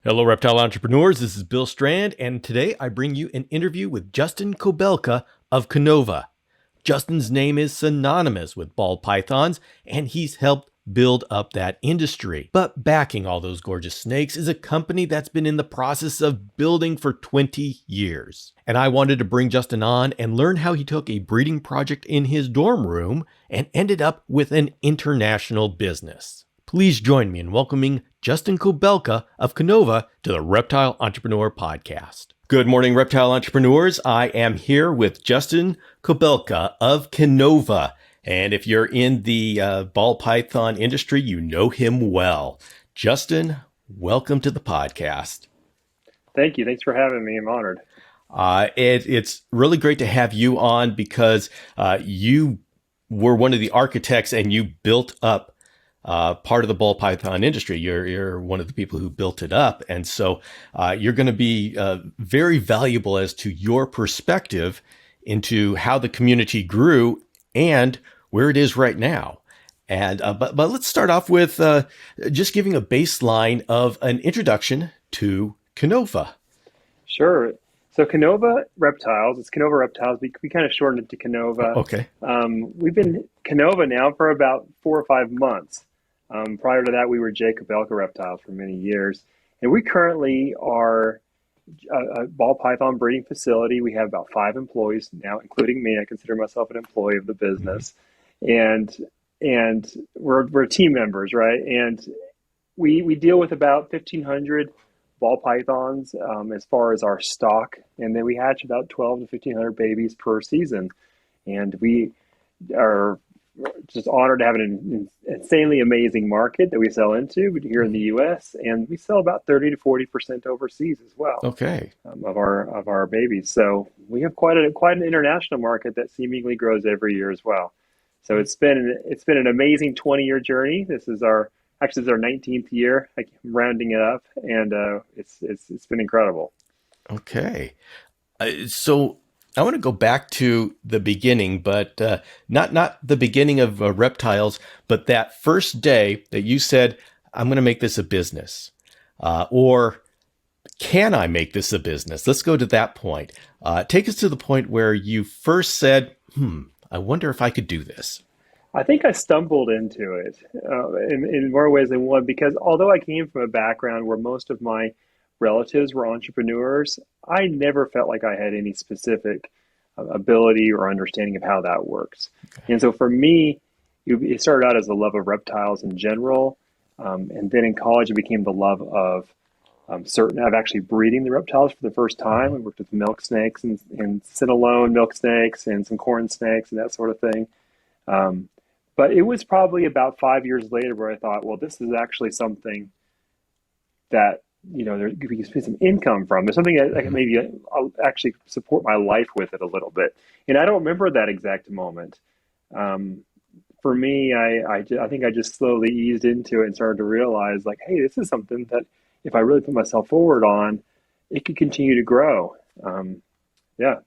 Hello, reptile entrepreneurs. This is Bill Strand, and today I bring you an interview with Justin Kobylka of Canova. Justin's name is synonymous with ball pythons, and he's helped build up that industry. But backing all those gorgeous snakes is a company that's been in the process of building for 20 years. And I wanted to bring Justin on and learn how he took a breeding project in his dorm room and ended up with an international business. Please join me in welcoming Justin Kobylka of Canova to the Reptile Entrepreneur Podcast. Good morning, reptile entrepreneurs. I am here with Justin Kobylka of Canova. And if you're in the ball python industry, you know him well. Justin, welcome to the podcast. Thank you. Thanks for having me. I'm honored. It's really great to have you on because you were one of the architects and you built up part of the ball python industry. You're one of the people who built it up. And so you're going to be very valuable as to your perspective into how the community grew and where it is right now. And but let's start off with just giving a baseline of an introduction to Canova. Sure. So Canova Reptiles, it's Canova Reptiles. We kind of shortened it to Canova. Okay. We've been Canova now for about 4 or 5 months. Prior to that, we were Kobylka Reptiles for many years. And we currently are a ball python breeding facility. We have about 5 employees now, including me. I consider myself an employee of the business. And we're team members, right? And we deal with about 1,500 ball pythons as far as our stock. And then we hatch about 12 to 1,500 babies per season. And we are just honored to have an insanely amazing market that we sell into here in the U.S. and we sell about 30 to 40% overseas as well. Okay. Of our babies. So we have quite an international market that seemingly grows every year as well. So it's been an amazing 20-year journey. This is our 19th year. I'm rounding it up, and it's been incredible. Okay. So I want to go back to the beginning, but not the beginning of reptiles, but that first day that you said, I'm going to make this a business. Or can I make this a business? Let's go to that point. Take us to the point where you first said, I wonder if I could do this. I think I stumbled into it in more ways than one, because although I came from a background where most of my relatives were entrepreneurs, I never felt like I had any specific ability or understanding of how that works. Okay. And so for me, it started out as the love of reptiles in general. And then in college, it became the love of actually breeding the reptiles for the first time. We worked with milk snakes and Cinnalone milk snakes and some corn snakes and that sort of thing. But it was probably about 5 years later where I thought, well, this is actually something that, there could be some income from. There's something that maybe I'll actually support my life with it a little bit. And I don't remember that exact moment. For me, I think I just slowly eased into it and started to realize, like, hey, this is something that if I really put myself forward on, it could continue to grow. Yeah.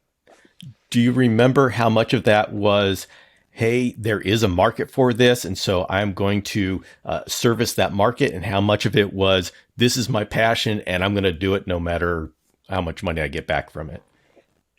Do you remember how much of that was, hey, there is a market for this, and so I'm going to service that market, and how much of it was, this is my passion, and I'm going to do it no matter how much money I get back from it?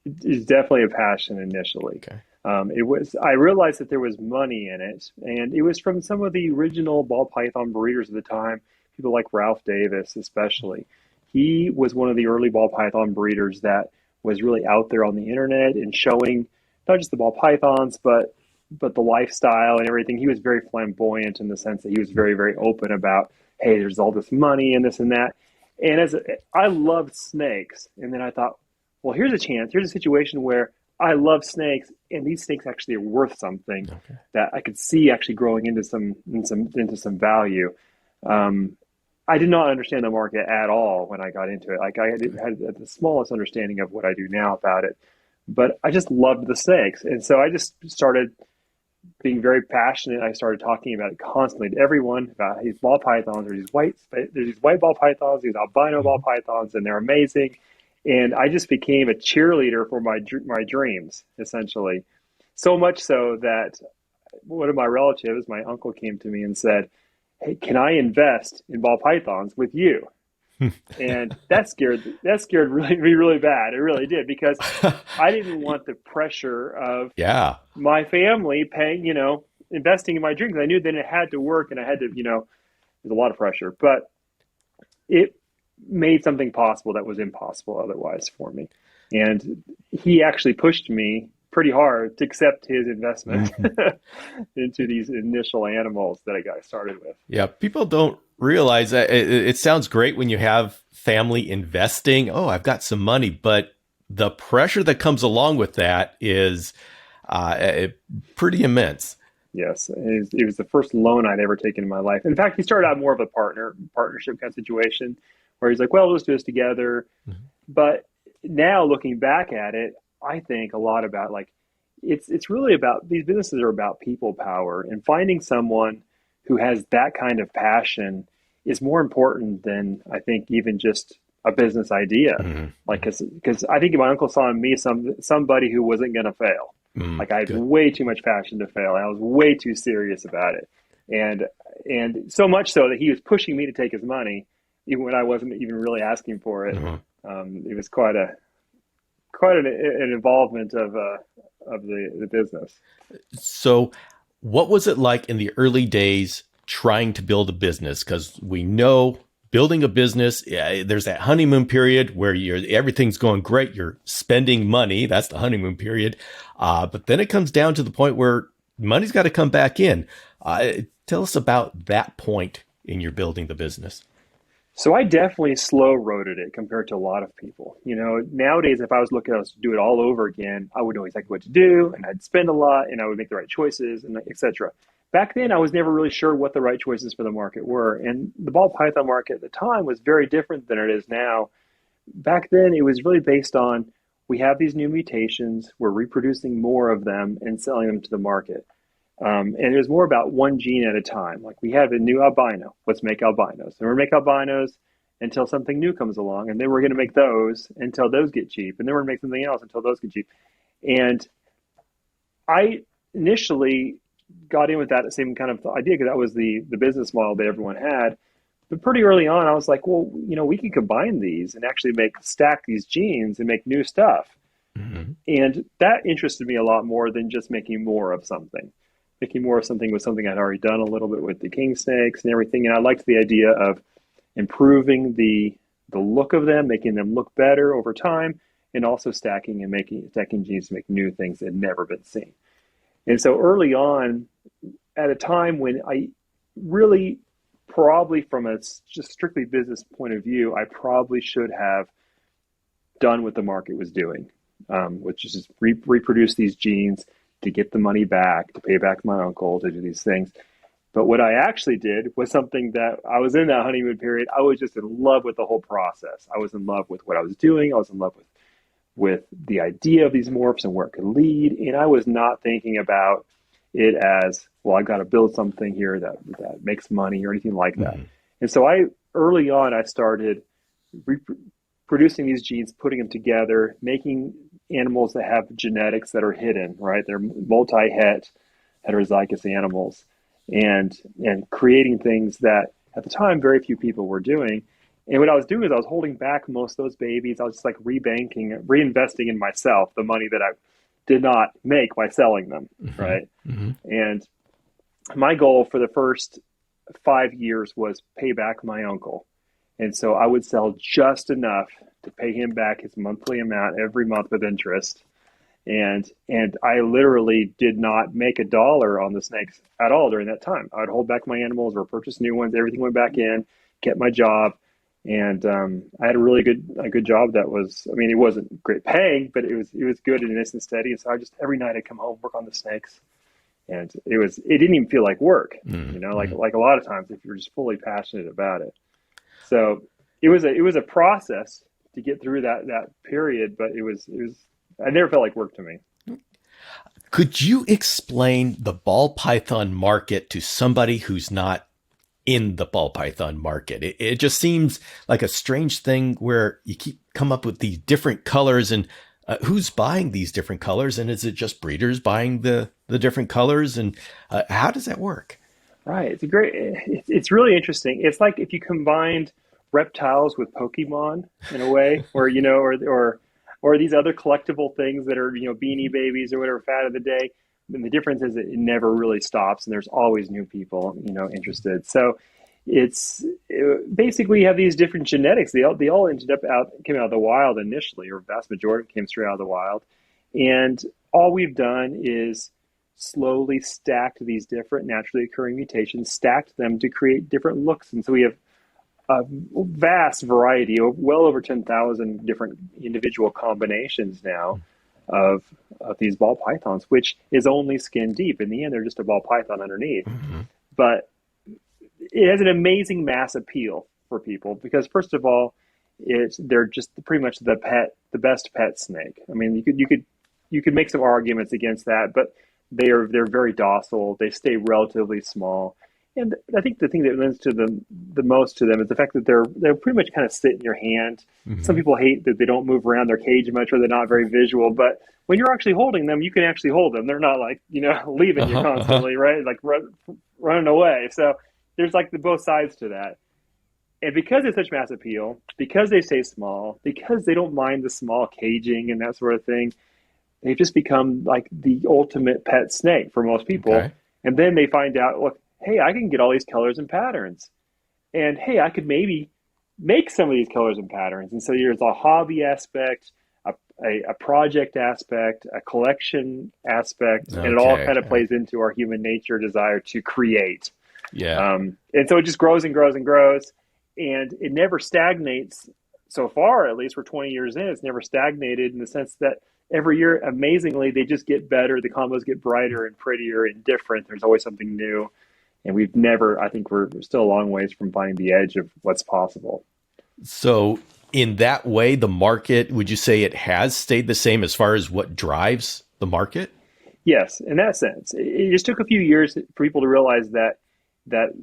It's definitely a passion initially. Okay. I realized that there was money in it, and it was from some of the original ball python breeders of the time, people like Ralph Davis especially. He was one of the early ball python breeders that was really out there on the internet and showing not just the ball pythons, but the lifestyle and everything. He was very flamboyant in the sense that he was very, very open about, hey, there's all this money and this and that. And I loved snakes. And then I thought, well, here's a chance. Here's a situation where I love snakes, and these snakes actually are worth something that I could see actually growing into some value. I did not understand the market at all when I got into it. Like, I had the smallest understanding of what I do now about it, but I just loved the snakes. And so I just started being very passionate. I started talking about it constantly to everyone about these ball pythons. There's these white ball pythons, these albino ball pythons, and they're amazing. And I just became a cheerleader for my dreams, essentially. So much so that one of my relatives, my uncle, came to me and said, hey, can I invest in ball pythons with you? And that scared me really bad. It really did, because I didn't want the pressure of Yeah. my family paying, investing in my dreams. I knew that it had to work, and I had to, there's a lot of pressure, but it made something possible that was impossible otherwise for me. And he actually pushed me pretty hard to accept his investment Mhm. into these initial animals that I got started with. Yeah. People don't realize that it sounds great when you have family investing. Oh, I've got some money, but the pressure that comes along with that is pretty immense. Yes, it was the first loan I'd ever taken in my life. In fact, he started out more of a partnership kind of situation, where he's like, "Well, let's do this together." Mhm. But now looking back at it, I think a lot about, like, it's really about, these businesses are about people power, and finding someone who has that kind of passion is more important than, I think, even just a business idea. Mhm. Like, because I think my uncle saw in me somebody who wasn't going to fail. Like, I had Good. way too much passion to fail. I was way too serious about it, and so much so that he was pushing me to take his money, even when I wasn't even really asking for it. Mhm. It was quite an involvement of the business. So, what was it like in the early days trying to build a business? Because we know building a business, yeah, there's that honeymoon period where everything's going great. You're spending money. That's the honeymoon period. But then it comes down to the point where money's got to come back in. Tell us about that point in your building the business. So I definitely slow roaded it compared to a lot of people. Nowadays, if I was looking to do it all over again, I would know exactly what to do, and I'd spend a lot, and I would make the right choices, and etc. Back then, I was never really sure what the right choices for the market were, and the ball python market at the time was very different than it is now. Back then, it was really based on, we have these new mutations, we're reproducing more of them and selling them to the market. And it was more about one gene at a time. Like, we have a new albino, let's make albinos. And we're going to make albinos until something new comes along. And then we're going to make those until those get cheap. And then we're going to make something else until those get cheap. And I initially got in with that same kind of idea, because that was the business model that everyone had. But pretty early on, I was like, well, we can combine these and actually stack these genes and make new stuff. Mhm. And that interested me a lot more than just making more of something. Making more of something was something I'd already done a little bit with the king snakes and everything. And I liked the idea of improving the look of them, making them look better over time, and also stacking genes to make new things that had never been seen. And so early on, at a time when I really, probably from a just strictly business point of view, I probably should have done what the market was doing, which is just reproduce these genes to get the money back, to pay back my uncle, to do these things. But what I actually did was something that, I was in that honeymoon period. I was just in love with the whole process. I was in love with what I was doing. I was in love with the idea of these morphs and where it could lead. And I was not thinking about it as, well, I've got to build something here that makes money or anything like that. Mhm. And so early on, I started producing these genes, putting them together, making animals that have genetics that are hidden, right? They're multi-het heterozygous animals, and creating things that at the time very few people were doing. And what I was doing is I was holding back most of those babies. I was just like reinvesting in myself the money that I did not make by selling them, Mhm. right? Mhm. And my goal for the first 5 years was pay back my uncle. And so I would sell just enough to pay him back his monthly amount every month with interest. And I literally did not make a dollar on the snakes at all during that time. I would hold back my animals or purchase new ones. Everything went back in, kept my job, and I had a good job that was. I mean, it wasn't great paying, but it was good and nice and steady. And so I just, every night I'd come home, work on the snakes, and it didn't even feel like work. Mhm. Like a lot of times if you're just fully passionate about it. So it was a process to get through that period, but it was I never felt like work to me. Could you explain the ball python market to somebody who's not in the ball python market? It just seems like a strange thing where you keep come up with these different colors, and who's buying these different colors? And is it just breeders buying the different colors? And how does that work? Right. It's really interesting. It's like if you combined reptiles with Pokemon in a way, or or these other collectible things that are Beanie Babies or whatever fad of the day. And the difference is that it never really stops, and there's always new people interested. So basically you have these different genetics. They all came out of the wild initially, or vast majority came straight out of the wild, and all we've done is slowly stacked these different naturally occurring mutations, stacked them to create different looks. And so we have a vast variety, well over 10,000 different individual combinations now of these ball pythons, which is only skin deep. In the end, they're just a ball python underneath. Mm-hmm. But it has an amazing mass appeal for people because, first of all, they're just pretty much the best pet snake. I mean, you could make some arguments against that, but they're very docile. They stay relatively small. And I think the thing that lends to them the most to them is the fact that they're pretty much kind of sit in your hand. Mm-hmm. Some people hate that they don't move around their cage much, or they're not very visual. But when you're actually holding them, you can actually hold them. They're not like leaving you constantly, right? Like running away. So there's like both sides to that. And because it's such mass appeal, because they stay small, because they don't mind the small caging and that sort of thing, they've just become like the ultimate pet snake for most people. Okay. And then they find out, look, hey, I can get all these colors and patterns. And hey, I could maybe make some of these colors and patterns. And so there's a hobby aspect, a project aspect, a collection aspect, and it all kind of plays into our human nature desire to create. Yeah. And so it just grows and grows and grows. And it never stagnates. So far, at least we're 20 years in, it's never stagnated in the sense that every year, amazingly, they just get better. The combos get brighter and prettier and different. There's always something new. And I think we're still a long ways from finding the edge of what's possible. So in that way, the market, would you say it has stayed the same as far as what drives the market? Yes, in that sense. It just took a few years for people to realize that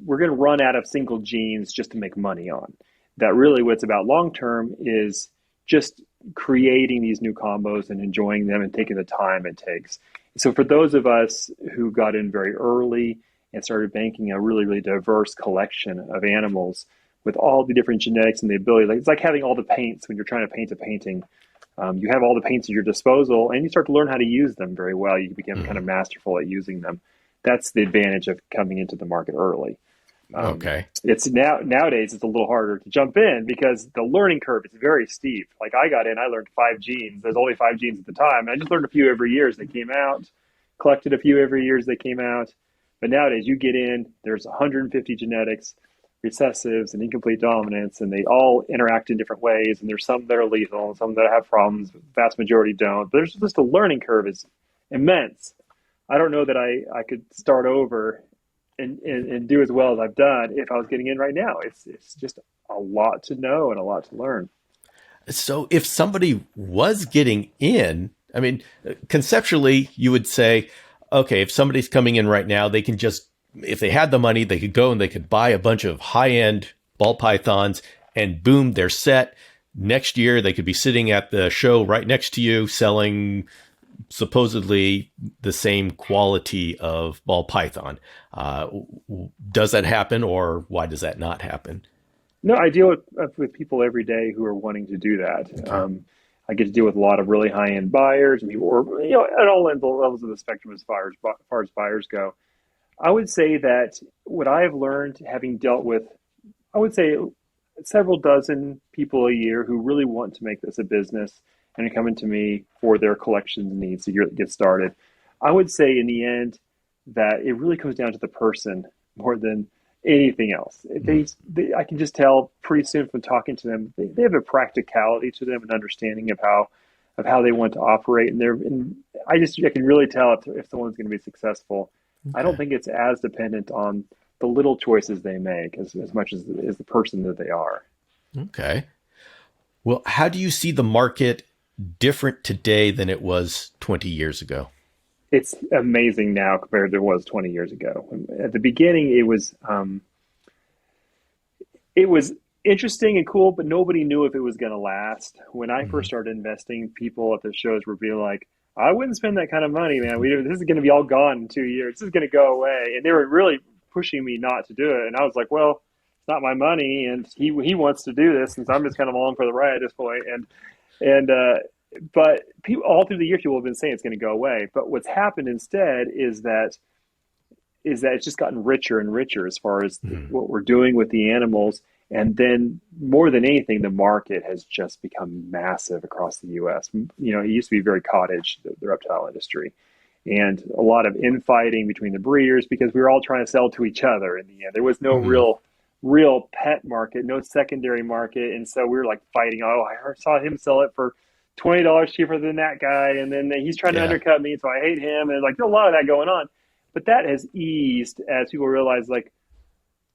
we're going to run out of single genes just to make money on. That really what's about long-term is just creating these new combos and enjoying them and taking the time it takes. So for those of us who got in very early and started banking a really, really diverse collection of animals with all the different genetics and the ability, it's like having all the paints when you're trying to paint a painting. You have all the paints at your disposal and you start to learn how to use them very well. You become kind of masterful at using them. That's the advantage of coming into the market early. Okay. It's nowadays it's a little harder to jump in because the learning curve is very steep. Like I got in, I learned 5 genes. There's only 5 genes at the time. And I just learned a few every year as they came out, collected a few every year as they came out. But nowadays you get in, there's 150 genetics, recessives and incomplete dominants, and they all interact in different ways. And there's some that are lethal and some that have problems. The vast majority don't. There's just the learning curve is immense. I don't know that I could start over and do as well as I've done if I was getting in right now. It's just a lot to know and a lot to learn. So if somebody was getting in, I mean, conceptually, you would say, okay, if somebody's coming in right now, they can just, if they had the money, they could go and they could buy a bunch of high-end ball pythons and boom, they're set. Next year, they could be sitting at the show right next to you selling supposedly the same quality of ball python. Does that happen, or why does that not happen? No, I deal with people every day who are wanting to do that. Okay. I get to deal with a lot of really high-end buyers and people, or at all levels of the spectrum as far as buyers go. I would say that what I have learned, having dealt with, I would say, several dozen people a year who really want to make this a business and are coming to me for their collections needs to get started. I would say in the end that it really comes down to the person more than anything else. I can just tell pretty soon from talking to them, they have a practicality to them, an understanding of how they want to operate. And I can really tell if someone's going to be successful. Okay. I don't think it's as dependent on the little choices they make as much as the person that they are. Okay. Well, how do you see the market different today than it was 20 years ago? It's amazing now compared to it was 20 years ago. At the beginning, it was interesting and cool, but nobody knew if it was going to last. When I first started investing, people at the shows were being like, I wouldn't spend that kind of money, man. This is going to be all gone in 2 years. This is going to go away. And they were really pushing me not to do it. And I was like, well, it's not my money, and he wants to do this, and so I'm just kind of along for the ride at this point. And but people all through the year, people have been saying it's going to go away. But what's happened instead is that it's just gotten richer and richer as far as what we're doing with the animals. And then more than anything, the market has just become massive across the U.S. You know, it used to be very cottage, the reptile industry, and a lot of infighting between the breeders because we were all trying to sell to each other in the end. There was no real pet market, no secondary market. And so we were like fighting. Oh, I saw him sell it for $20 cheaper than that guy. And then he's trying to undercut me. So I hate him. And like, there's a lot of that going on. But that has eased as people realize, like,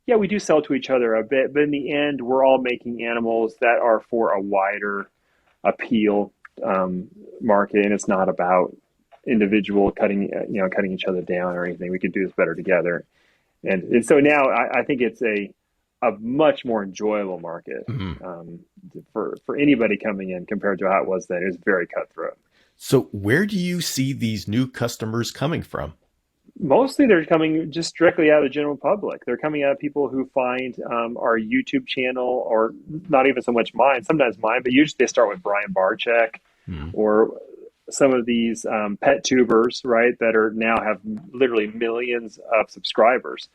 yeah, we do sell to each other a bit, but in the end, we're all making animals that are for a wider appeal market, and it's not about individual cutting each other down or anything. We could do this better together, and so now I think it's a much more enjoyable market for anybody coming in compared to how it was then. It was very cutthroat. So where do you see these new customers coming from? Mostly they're coming just directly out of the general public. They're coming out of people who find our YouTube channel, or not even so much mine, sometimes mine, but usually they start with Brian Barczyk or some of these pet tubers, right, that are now have literally millions of subscribers.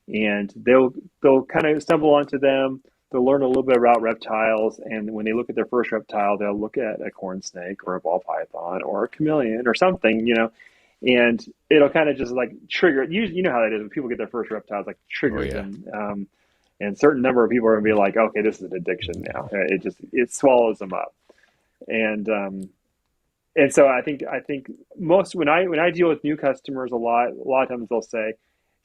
And they'll kind of stumble onto them. They'll learn a little bit about reptiles. And when they look at their first reptile, they'll look at a corn snake or a ball python or a chameleon or something, and it'll kind of just like trigger. You know how that is when people get their first reptiles, like triggers them. And a certain number of people are going to be like, okay, this is an addiction now. It swallows them up. And so I think most when I deal with new customers, a lot of times they'll say,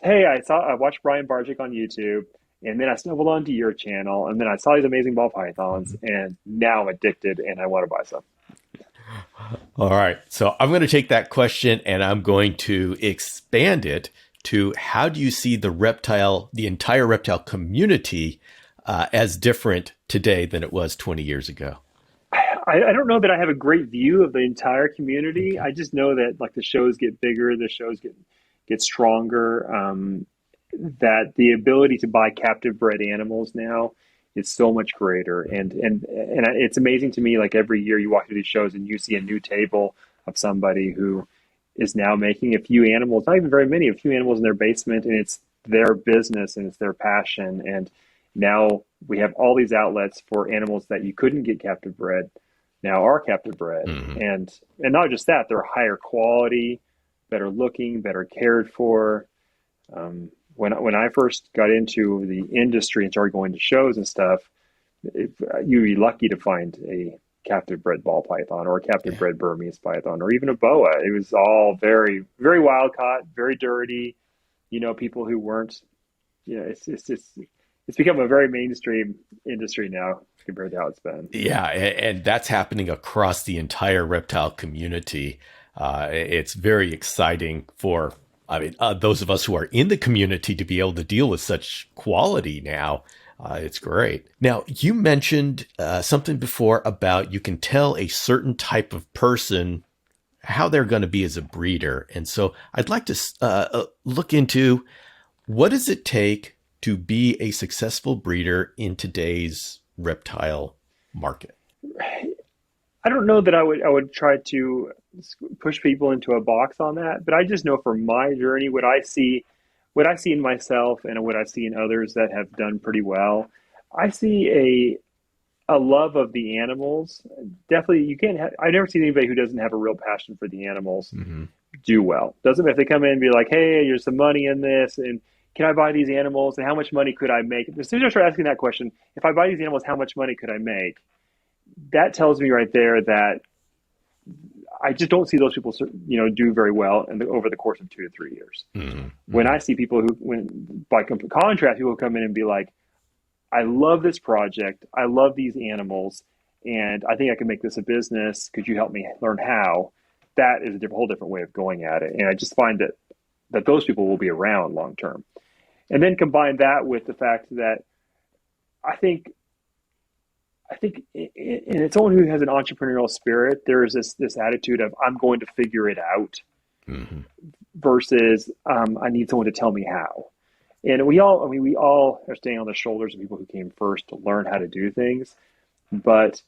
hey, I watched Brian Barczyk on YouTube, and then I stumbled onto your channel, and then I saw these amazing ball pythons, and now I'm addicted and I want to buy some. All right. So I'm going to take that question and I'm going to expand it to how do you see the entire reptile community as different today than it was 20 years ago? I don't know that I have a great view of the entire community. I just know that like the shows get bigger, the shows get stronger, that the ability to buy captive bred animals now is so much greater. And it's amazing to me, like every year you walk through these shows and you see a new table of somebody who is now making a few animals, not even very many, a few animals in their basement, and it's their business and it's their passion. And now we have all these outlets for animals that you couldn't get captive bred now are captive bred. And not just that, they're higher quality, better looking, better cared for. When I first got into the industry and started going to shows and stuff, you'd be lucky to find a captive bred ball python or a captive bred Burmese python or even a boa. It was all very, very wild caught, very dirty. People who weren't. It's become a very mainstream industry now compared to how it's been. Yeah, and that's happening across the entire reptile community. It's very exciting for those of us who are in the community to be able to deal with such quality now. It's great. Now, you mentioned something before about you can tell a certain type of person how they're going to be as a breeder. And so I'd like to look into what does it take to be a successful breeder in today's reptile market? I don't know that I would try to push people into a box on that, but I just know from my journey what I see in myself and what I see in others that have done pretty well. I see a love of the animals. Definitely, I've never seen anybody who doesn't have a real passion for the animals do well. Doesn't if they come in and be like, hey, there's some money in this, and can I buy these animals, and how much money could I make? As soon as I start asking that question, if I buy these animals, how much money could I make? That tells me right there that I just don't see those people, do very well over the course of 2 to 3 years. When I see people by contrast, people come in and be like, I love this project. I love these animals, and I think I can make this a business. Could you help me learn how? That is a whole different way of going at it. And I just find that those people will be around long term. And then combine that with the fact that I think in someone who has an entrepreneurial spirit, there is this attitude of I'm going to figure it out versus I need someone to tell me how. And we all are standing on the shoulders of people who came first to learn how to do things. But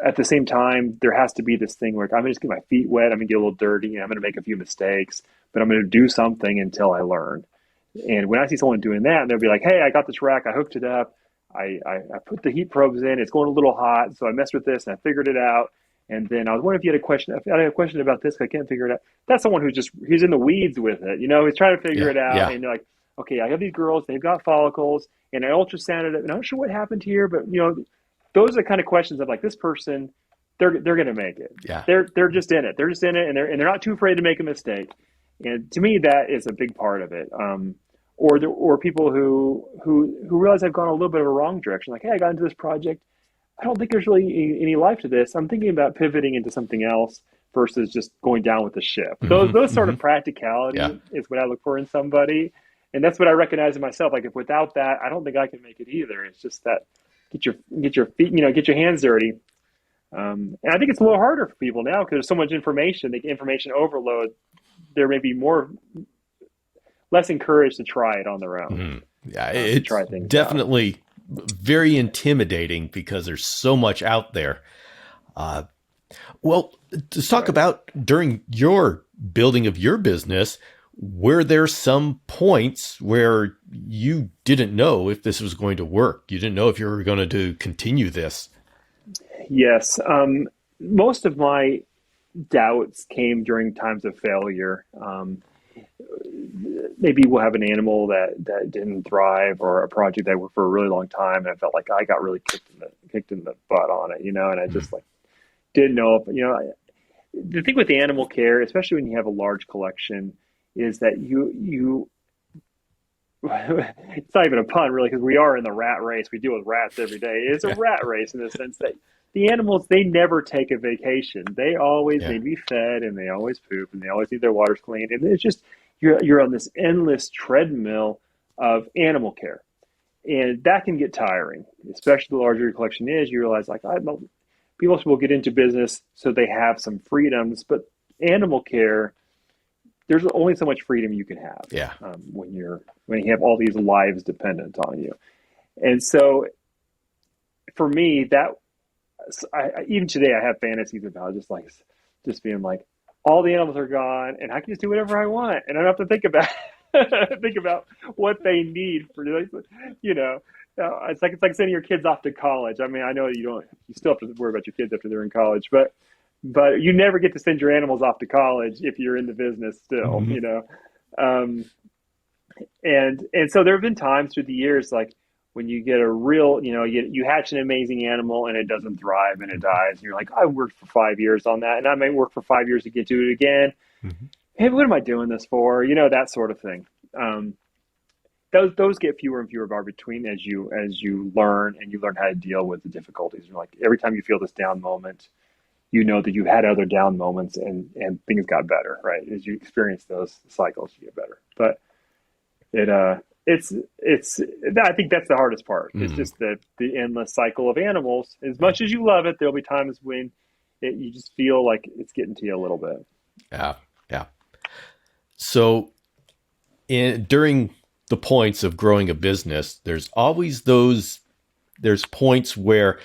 at the same time, there has to be this thing where I'm going to just get my feet wet. I'm going to get a little dirty. And I'm going to make a few mistakes, but I'm going to do something until I learn. And when I see someone doing that, and they'll be like, "Hey, I got this rack. I hooked it up. I put the heat probes in. It's going a little hot. So I messed with this and I figured it out. And then I was wondering if you had a question. If I had a question about this, I can't figure it out." That's someone he's in the weeds with it. He's trying to figure it out. Yeah. And they're like, "Okay, I have these girls. They've got follicles, and I ultrasounded it. And I'm not sure what happened here, but those are the kind of questions of like this person. They're going to make it. Yeah. They're just in it. They're just in it, and they're not too afraid to make a mistake. And to me, that is a big part of it. Or people who realize I've gone a little bit of a wrong direction. Like, hey, I got into this project. I don't think there's really any life to this. I'm thinking about pivoting into something else versus just going down with the ship. Those sort of practicality is what I look for in somebody. And that's what I recognize in myself. Like, if without that, I don't think I can make it either. It's just that get your feet, get your hands dirty. And I think it's a little harder for people now because there's so much information, the information overload. There may be less encouraged to try it on their own. Mm-hmm. Yeah, it's definitely very intimidating because there's so much out there. Well, let's talk about during your building of your business, were there some points where you didn't know if this was going to work? You didn't know if you were going to continue this? Yes. Most of my doubts came during times of failure. Maybe we'll have an animal that didn't thrive, or a project that worked for a really long time, and I felt like I got really kicked in the butt on it, and I just like didn't know if the thing with the animal care, especially when you have a large collection, is that you it's not even a pun really, because we are in the rat race. We deal with rats every day. It's a rat race in the sense that the animals, they never take a vacation. They always need to be fed, and they always poop, and they always need their waters cleaned. And it's just, you're on this endless treadmill of animal care. And that can get tiring, especially the larger your collection is. You realize, like, people will get into business so they have some freedoms, but animal care, there's only so much freedom you can have when you have all these lives dependent on you. And so for me, even today, I have fantasies about just being like, all the animals are gone, and I can just do whatever I want, and I don't have to think about what they need for, it's like sending your kids off to college. I mean, I know you still have to worry about your kids after they're in college, but you never get to send your animals off to college if you're in the business still, and so there have been times through the years, like, when you get a real, you hatch an amazing animal and it doesn't thrive and it dies. And you're like, I worked for 5 years on that, and I may work for 5 years to get to it again. Mm-hmm. Hey, what am I doing this for? That sort of thing. Those get fewer and fewer far between as you learn how to deal with the difficulties. You're like, every time you feel this down moment, that you had other down moments and things got better, right? As you experience those cycles, you get better. But I think that's the hardest part. It's just the endless cycle of animals. As much as you love it, there'll be times when you just feel like it's getting to you a little bit. Yeah. So during the points of growing a business, there's always there's points where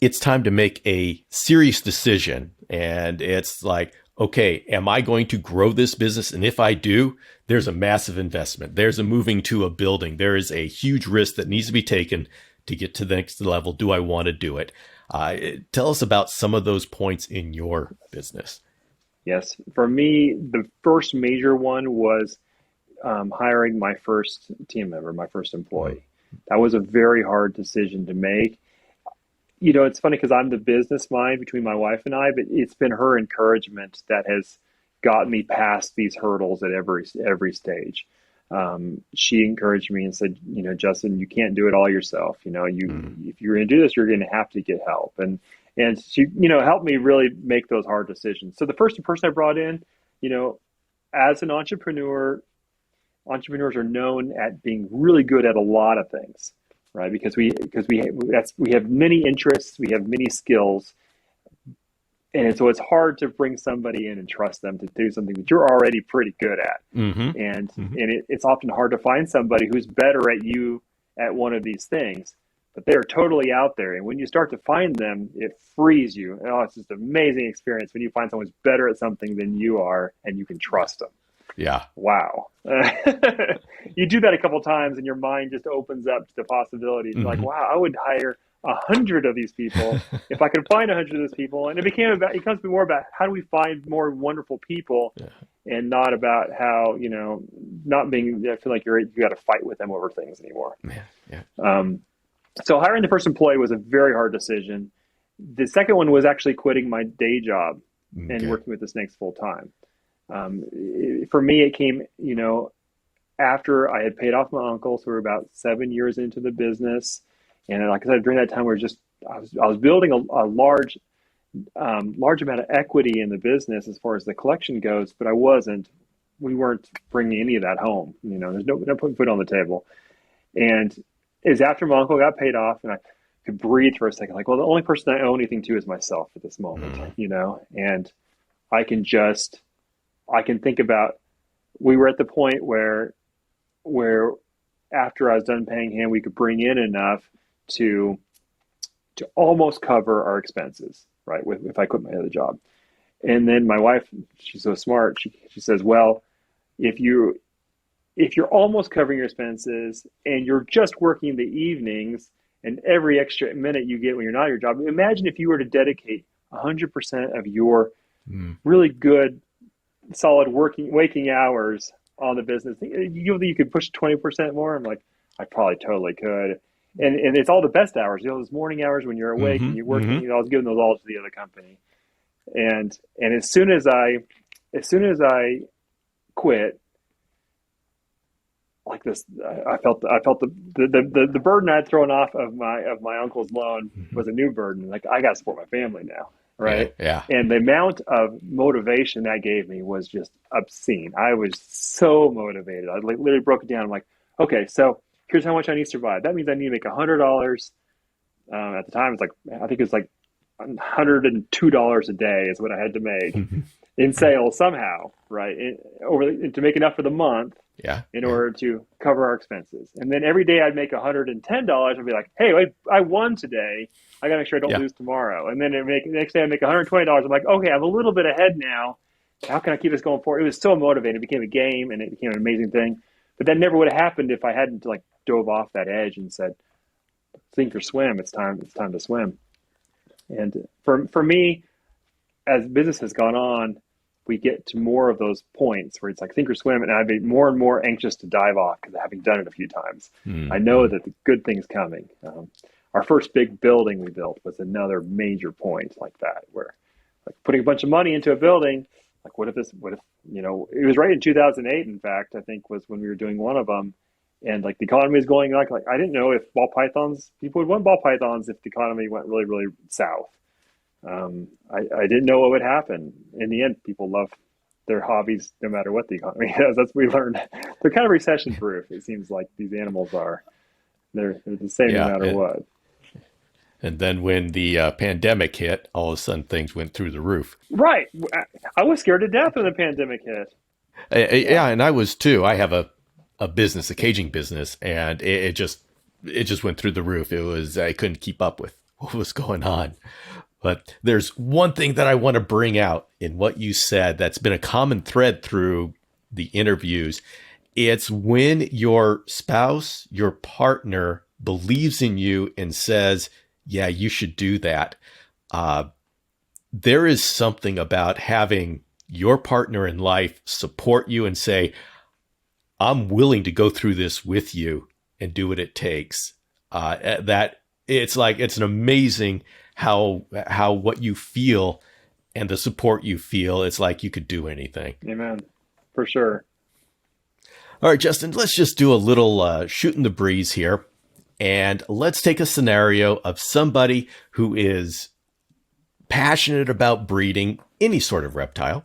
it's time to make a serious decision. And it's like, okay, am I going to grow this business? And if I do, there's a massive investment. There's a moving to a building. There is a huge risk that needs to be taken to get to the next level. Do I want to do it? Tell us about some of those points in your business. Yes. For me, the first major one was hiring my first team member, my first employee. That was a very hard decision to make. It's funny because I'm the business mind between my wife and I, but it's been her encouragement that has got me past these hurdles at every stage. She encouraged me and said, Justin, you can't do it all yourself. If you're going to do this, you're going to have to get help. And she, helped me really make those hard decisions. So the first person I brought in, as an entrepreneur, entrepreneurs are known at being really good at a lot of things. Right, because we have many interests, we have many skills, And so it's hard to bring somebody in and trust them to do something that you're already pretty good at. Mm-hmm. And Mm-hmm. it's often hard to find somebody who's better at you at one of these things, but they're totally out there. And when you start to find them, it frees you. Oh, it's just an amazing experience when you find someone who's better at something than you are and you can trust them. Yeah. Wow. You do that a couple of times and your mind just opens up to the possibilities. Mm-hmm. Like, wow, I would hire 100 of these people if I could find 100 of those people. And it becomes more about how do we find more wonderful people, and not about how, not being, I feel like you got to fight with them over things anymore. Yeah. So hiring the first employee was a very hard decision. The second one was actually quitting my day job and working with the snakes full time. For me, it came, after I had paid off my uncle, so we were about 7 years into the business. And like I said, during that time, I was building a large amount of equity in the business as far as the collection goes, but we weren't bringing any of that home. There's no putting food on the table. And it was after my uncle got paid off and I could breathe for a second, like, well, the only person I owe anything to is myself at this moment, and I can think about, we were at the point where after I was done paying him, we could bring in enough to almost cover our expenses, right? If I quit my other job. And then my wife, she's so smart. She says, well, if you're almost covering your expenses and you're just working the evenings and every extra minute you get when you're not at your job, imagine if you were to dedicate 100% of your really good, solid waking hours on the business. You could push 20% more. I'm like, I probably totally could. And it's all the best hours, those morning hours when you're awake and you're working. I was giving those all to the other company. And as soon as I quit, like this, I felt the burden I'd thrown off of my uncle's loan was a new burden. Like, I got to support my family now, right? Yeah. And the amount of motivation that gave me was just obscene. I was so motivated. I literally broke it down. I'm like, okay, so here's how much I need to survive. That means I need to make $100. At the time, I think it was like $102 a day is what I had to make in sales somehow, right? To make enough for the month. In order to cover our expenses. And then every day I'd make $110. I'd be like, hey, I won today. I got to make sure I don't lose tomorrow. And then the next day I make $120. I'm like, okay, I'm a little bit ahead now. How can I keep this going forward? It was so motivating. It became a game and it became an amazing thing. But that never would have happened if I hadn't dove off that edge and said, sink or swim. It's time to swim. And for me, as business has gone on, we get to more of those points where it's like sink or swim, and I'd be more and more anxious to dive off because having done it a few times, I know that the good thing's coming. Our first big building we built was another major point like that, where putting a bunch of money into a building, what if it was right in 2008, in fact, I think was when we were doing one of them, and the economy is going I didn't know if people would want ball pythons if the economy went really, really south. I didn't know what would happen. In the end, people love their hobbies no matter what the economy is. That's what we learned. They're kind of recession proof. It seems like these animals are. They're the same no matter what. And then when the pandemic hit, all of a sudden things went through the roof. Right. I was scared to death when the pandemic hit. Yeah, and I was too. I have a business, a caging business, and it just went through the roof. I couldn't keep up with what was going on. But there's one thing that I want to bring out in what you said that's been a common thread through the interviews. It's when your spouse, your partner believes in you and says, yeah, you should do that. There is something about having your partner in life support you and say, I'm willing to go through this with you and do what it takes. That it's an amazing how what you feel and the support you feel, it's like you could do anything. Amen. For sure. All right, Justin, let's just do a little shooting the breeze here. And let's take a scenario of somebody who is passionate about breeding any sort of reptile.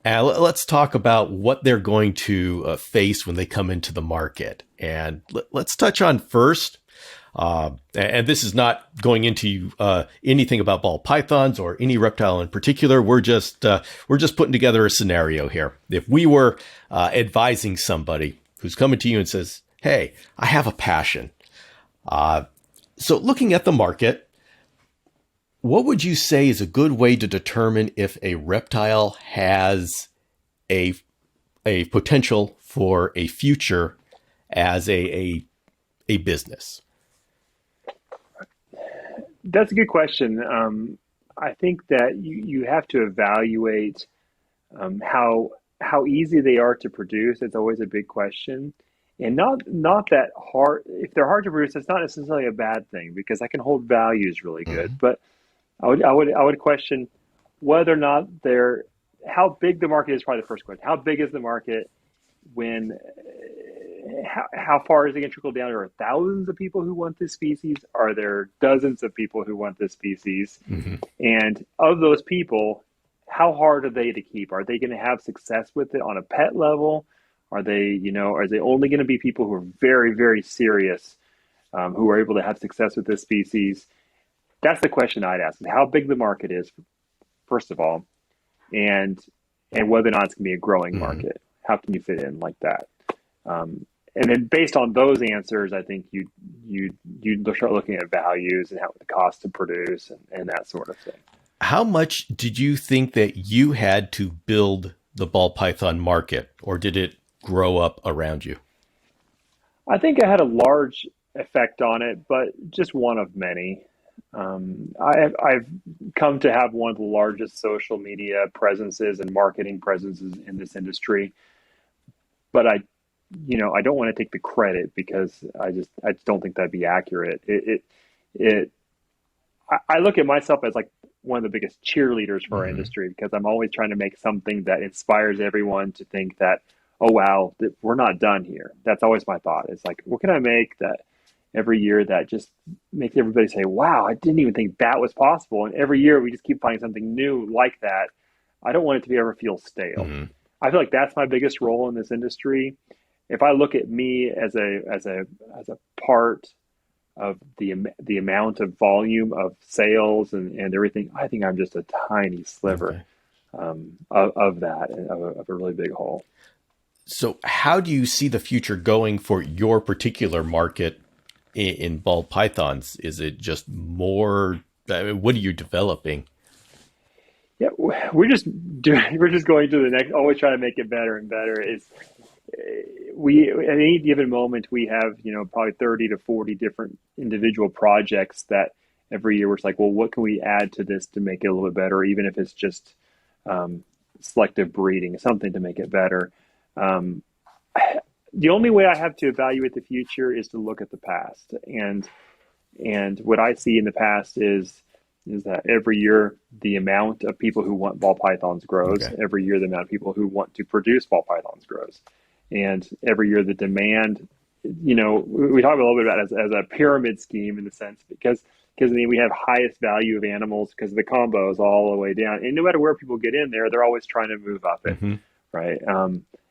And let's talk about what they're going to face when they come into the market. And let's touch on first, And this is not going into anything about ball pythons or any reptile in particular. We're just putting together a scenario here. If we were advising somebody who's coming to you and says, "Hey, I have a passion." So looking at the market, what would you say is a good way to determine if a reptile has a potential for a future as a business? That's a good question. I think that you have to evaluate how easy they are to produce. It's always a big question, and not that hard. If they're hard to produce, it's not necessarily a bad thing because I can hold values really good. But I would question whether or not they're how big the market is. Probably the first question: how big is the market? When how far is it going to trickle down? Are there thousands of people who want this species? Are there dozens of people who want this species? And of those people, how hard are they to keep? Are they going to have success with it on a pet level? Are they only going to be people who are very, very serious, who are able to have success with this species? That's the question I'd ask: how big the market is, first of all, and whether or not it's going to be a growing market. How can you fit in like that? And then based on those answers, I think you start looking at values and how the cost to produce and that sort of thing. How much did you think that you had to build the ball python market, or did it grow up around you? I think I had a large effect on it, but just one of many. I've come to have one of the largest social media presences and marketing presences in this industry, but I don't want to take the credit because I just don't think that'd be accurate. I look at myself as like one of the biggest cheerleaders for our industry because I'm always trying to make something that inspires everyone to think that, oh wow, that we're not done here. That's always my thought. It's like, what can I make that every year that just makes everybody say, wow, I didn't even think that was possible. And every year we just keep finding something new like that. I don't want it to ever feel stale. I feel like that's my biggest role in this industry. If I look at me as a part of the amount of volume of sales and everything, I think I'm just a tiny sliver of that, of a really big whole. So how do you see the future going for your particular market in ball pythons? Is it just more, what are you developing? Yeah, we're just going to the next, always trying to make it better and better. At any given moment, we have, probably 30 to 40 different individual projects that every year we're like, well, what can we add to this to make it a little bit better? Even if it's just selective breeding, something to make it better. The only way I have to evaluate the future is to look at the past. And what I see in the past is that every year the amount of people who want ball pythons grows. Okay. Every year the amount of people who want to produce ball pythons grows. And every year the demand, we talk a little bit about it as a pyramid scheme in the sense because we have highest value of animals because the combos all the way down. And no matter where people get in there, they're always trying to move up it, right?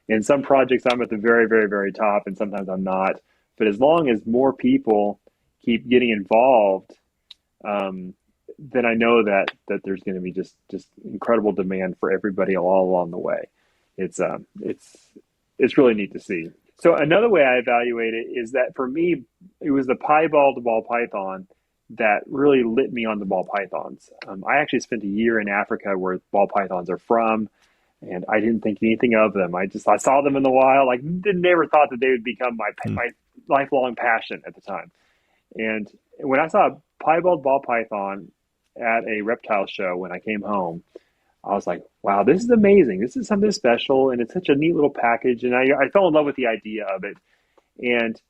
In some projects, I'm at the very, very, very top, and sometimes I'm not. But as long as more people keep getting involved, then I know that there's going to be just incredible demand for everybody all along the way. It's really neat to see. So another way I evaluate it is that for me, it was the piebald ball python that really lit me on the ball pythons. I actually spent a year in Africa where ball pythons are from, and I didn't think anything of them. I saw them in the wild. I never thought that they would become my lifelong passion at the time. And when I saw a piebald ball python at a reptile show when I came home, I was like, wow, this is amazing. This is something special, and it's such a neat little package. And I fell in love with the idea of it. And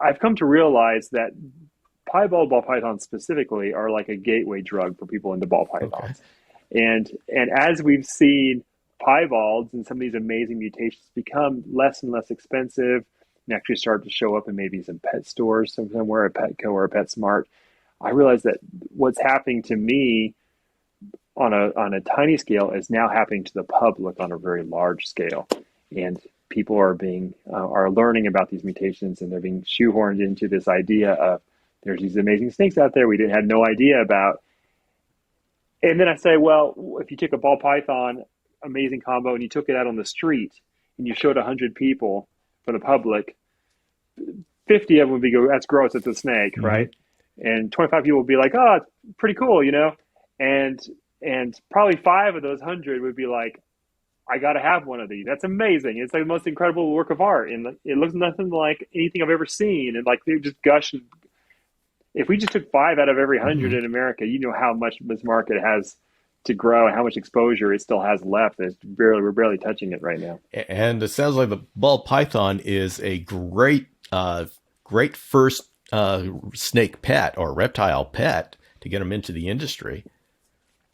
I've come to realize that piebald ball pythons specifically are like a gateway drug for people into ball pythons. Okay. And as we've seen piebalds and some of these amazing mutations become less and less expensive and actually start to show up in maybe some pet stores, somewhere a Petco or a PetSmart, I realized that what's happening to me on a tiny scale is now happening to the public on a very large scale. And people are learning about these mutations, and they're being shoehorned into this idea of there's these amazing snakes out there we didn't have no idea about. And then I say, well, if you took a ball python amazing combo and you took it out on the street and you showed 100 people for the public, 50 of them would be go, that's gross, it's a snake, Mm-hmm. right? And 25 people would be like, oh, it's pretty cool, and probably 5 of those 100 would be like, I got to have one of these. That's amazing. It's like the most incredible work of art, and it looks nothing like anything I've ever seen. And like they just gush. If we just took 5 out of every 100 in America, you know how much this market has to grow and how much exposure it still has left. We're barely touching it right now. And it sounds like the ball python is a great first snake pet or reptile pet to get them into the industry.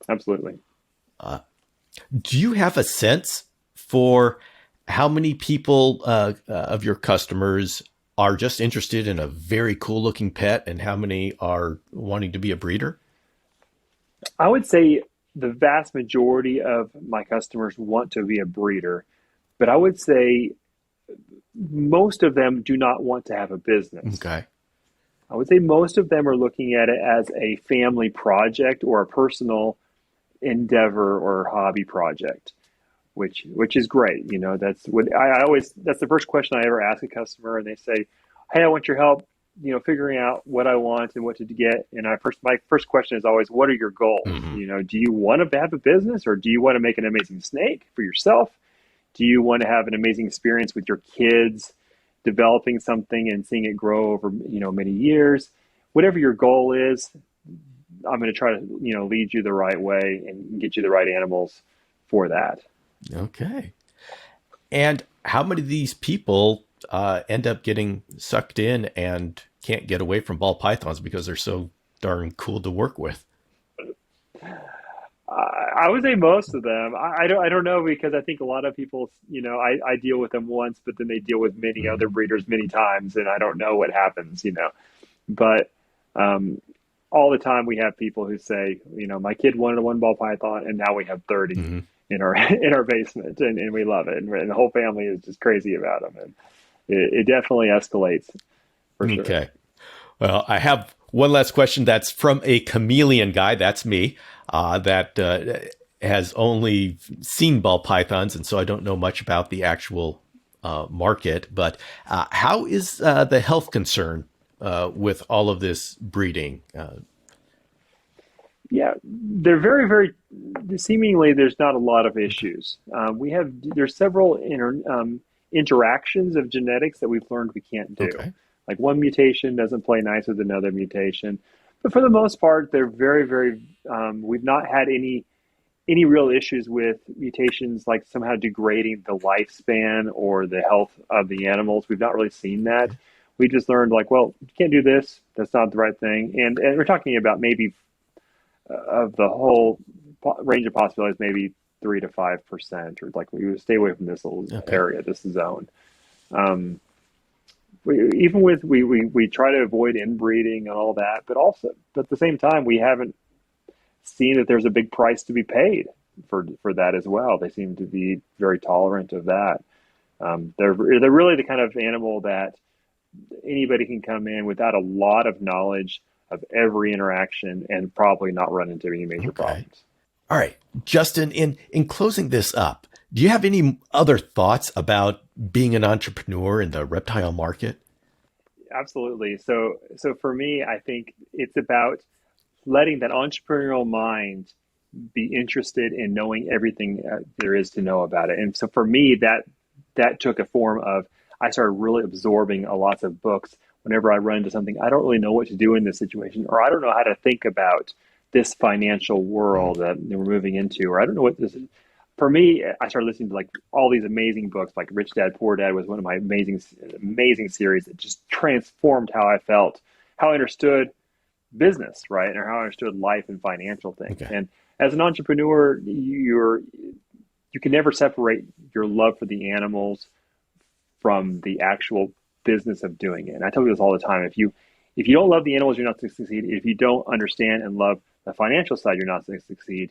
Absolutely. Do you have a sense for how many people of your customers are just interested in a very cool looking pet and how many are wanting to be a breeder? I would say the vast majority of my customers want to be a breeder, but I would say most of them do not want to have a business. Okay. I would say most of them are looking at it as a family project or a personal endeavor or hobby project, which is great. That's what that's the first question I ever ask a customer, and they say, hey, I want your help, figuring out what I want and what to get. And my first question is always, what are your goals? Mm-hmm. Do you want to have a business, or do you want to make an amazing snake for yourself? Do you want to have an amazing experience with your kids, developing something and seeing it grow over, many years? Whatever your goal is, I'm going to try to, lead you the right way and get you the right animals for that. Okay. And how many of these people end up getting sucked in and can't get away from ball pythons because they're so darn cool to work with? I would say most of them. I don't know, because I think a lot of people, I deal with them once, but then they deal with many other breeders many times, and I don't know what happens, But all the time we have people who say, my kid wanted a 1-ball python, and now we have 30 in our basement, and we love it, and the whole family is just crazy about them, and it definitely escalates for sure. Okay. Well, I have one last question that's from a chameleon guy. That's me. That has only seen ball pythons, and so I don't know much about the actual market. But how is the health concern with all of this breeding? Yeah, they're very, very, seemingly there's not a lot of issues. There's several interactions of genetics that we've learned we can't do. Okay. Like one mutation doesn't play nice with another mutation. But for the most part, they're very, very, we've not had any real issues with mutations like somehow degrading the lifespan or the health of the animals. We've not really seen that. We just learned like, well, you can't do this. That's not the right thing. And we're talking about maybe of the whole range of possibilities, maybe 3 to 5%, or like we would stay away from this little area, this zone. We try to avoid inbreeding and all that, but at the same time, we haven't seen that there's a big price to be paid for that as well. They seem to be very tolerant of that. They're really the kind of animal that anybody can come in without a lot of knowledge of every interaction and probably not run into any major problems. All right, Justin, in closing this up, do you have any other thoughts about being an entrepreneur in the reptile market? Absolutely. So for me, I think it's about letting that entrepreneurial mind be interested in knowing everything there is to know about it. And so for me, that took a form of, I started really absorbing lots of books. Whenever I run into something, I don't really know what to do in this situation, or I don't know how to think about this financial world that we're moving into, or I don't know what this is. For me, I started listening to like all these amazing books, like Rich Dad, Poor Dad was one of my amazing series that just transformed how I felt, how I understood business, right? Or how I understood life and financial things. Okay. And as an entrepreneur, you can never separate your love for the animals from the actual business of doing it. And I tell you this all the time. If you don't love the animals, you're not going to succeed. If you don't understand and love the financial side, you're not going to succeed.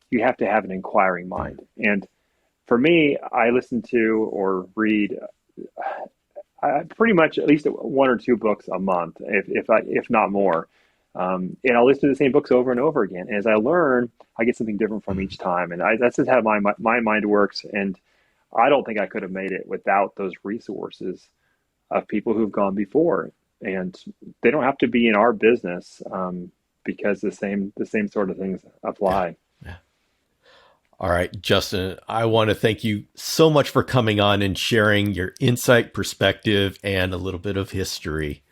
You have to have an inquiring mind. And for me, I listen to or read pretty much at least one or two books a month, if not more. And I'll listen to the same books over and over again. And as I learn, I get something different from each time. And that's just how my mind works. And I don't think I could have made it without those resources of people who've gone before. And they don't have to be in our business, because the same sort of things apply. Yeah. All right, Justin, I want to thank you so much for coming on and sharing your insight, perspective, and a little bit of history.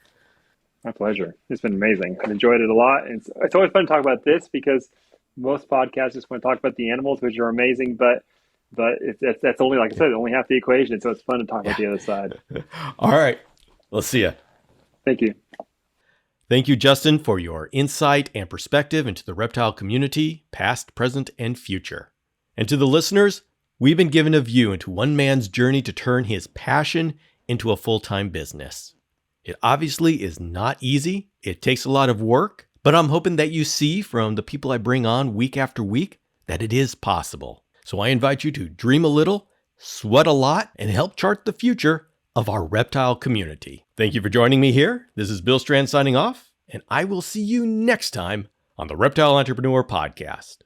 My pleasure. It's been amazing. I've enjoyed it a lot. And it's always fun to talk about this, because most podcasts just want to talk about the animals, which are amazing, but that's only, like I said, only half the equation. So it's fun to talk about the other side. All right. Let's see you. Thank you. Thank you, Justin, for your insight and perspective into the reptile community, past, present, and future. And to the listeners, we've been given a view into one man's journey to turn his passion into a full-time business. It obviously is not easy. It takes a lot of work, but I'm hoping that you see from the people I bring on week after week that it is possible. So I invite you to dream a little, sweat a lot, and help chart the future of our reptile community. Thank you for joining me here. This is Bill Strand signing off, and I will see you next time on the Reptile Entrepreneur Podcast.